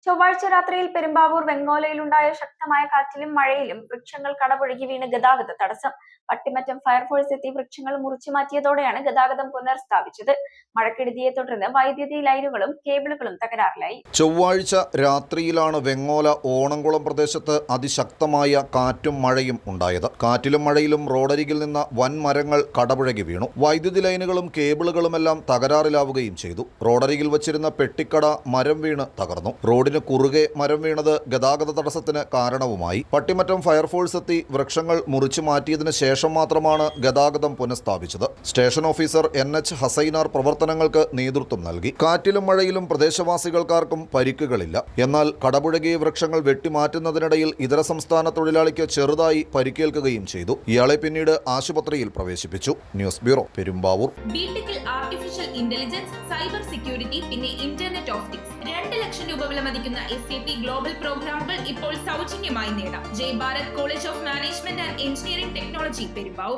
ചൊവ്വാഴ്ച രാത്രിയിൽ പെരുമ്പാവൂർ വെങ്ങോലയിലുണ്ടായ ശക്തമായ കാറ്റിലും മഴയിലും വൃക്ഷങ്ങൾ കടപുഴകി വീണ് ഗതാഗത തടസ്സം. പട്ടിമറ്റം ഫയർഫോഴ്സ് എത്തി വൃക്ഷങ്ങൾ മുറിച്ചു മാറ്റിയതോടെയാണ് ഗതാഗതം പുനഃസ്ഥാപിച്ചത്. മഴക്കെടുതിയെ തുടർന്ന് വൈദ്യുതി ലൈനുകളും കേബിളുകളും തകരാറിലായി. ചൊവ്വാഴ്ച രാത്രിയിലാണ് വെങ്ങോല ഓണംകുളം പ്രദേശത്ത് അതിശക്തമായ കാറ്റും മഴയും ഉണ്ടായത്. കാറ്റിലും മഴയിലും റോഡരികിൽ നിന്ന് വൻ മരങ്ങൾ കടപുഴകി വീണു. വൈദ്യുതി ലൈനുകളും കേബിളുകളുമെല്ലാം തകരാറിലാവുകയും ചെയ്തു. റോഡരികിൽ വച്ചിരുന്ന പെട്ടിക്കട മരം വീണ് തകർന്നു. റോഡിന് കുറുകെ മരം വീണത് ഗതാഗത തടസ്സത്തിന് കാരണവുമായി. പട്ടിമറ്റം ഫയർഫോഴ്സ് എത്തി വൃക്ഷങ്ങൾ മുറിച്ചു മാറ്റിയതിനു ശേഷം മാത്രമാണ് ഗതാഗതം പുനഃസ്ഥാപിച്ചത്. സ്റ്റേഷൻ ഓഫീസർ NH ഹസൈനാർ പ്രവർത്തനങ്ങൾക്ക് നേതൃത്വം നൽകി. കാറ്റിലും മഴയിലും പ്രദേശവാസികൾക്കാർക്കും പരിക്കുകളില്ല. എന്നാൽ കടപുഴകിയ വൃക്ഷങ്ങൾ വെട്ടിമാറ്റുന്നതിനിടയിൽ ഇതര സംസ്ഥാന തൊഴിലാളിക്ക് ചെറുതായി പരിക്കേൽക്കുകയും ചെയ്തു. ഇയാളെ പിന്നീട് ആശുപത്രിയിൽ പ്രവേശിപ്പിച്ചു. News bureau, Perumbavoor. ബിടെക്കിൽ ആർട്ടിഫിഷ്യൽ ഇന്റലിജൻസ്, സൈബർ സെക്യൂരിറ്റി, പിന്നെ ഇന്റർനെറ്റ് ഓഫ് തിങ്സ് 2 ലക്ഷം രൂപ വിലമതിക്കുന്ന SAP ഗ്ലോബൽ പ്രോഗ്രാമുകൾ ഇപ്പോൾ സൗജന്യമായി നേടാം. Jai Bharat college of management and engineering technology, Perumbavoor.